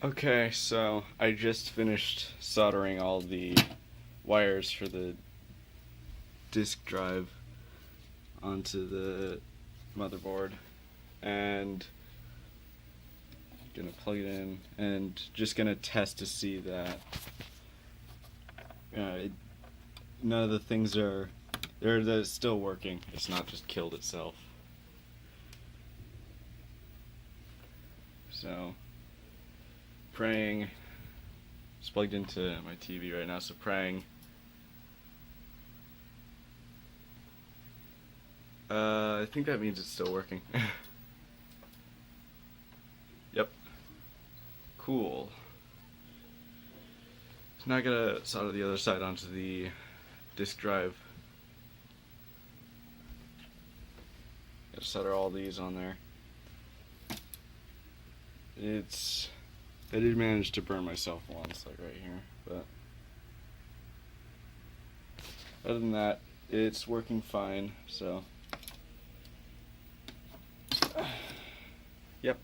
Okay, so I just finished soldering all the wires for the disk drive onto the motherboard and gonna plug it in and just gonna test to see that none of the things they're still working. It's not just killed itself. So praying. It's plugged into my TV right now, so praying. I think that means it's still working. Yep. Cool. So now I gotta solder the other side onto the disk drive. Gotta solder all these on there. I did manage to burn myself once, like right here, but other than that, it's working fine, so yep.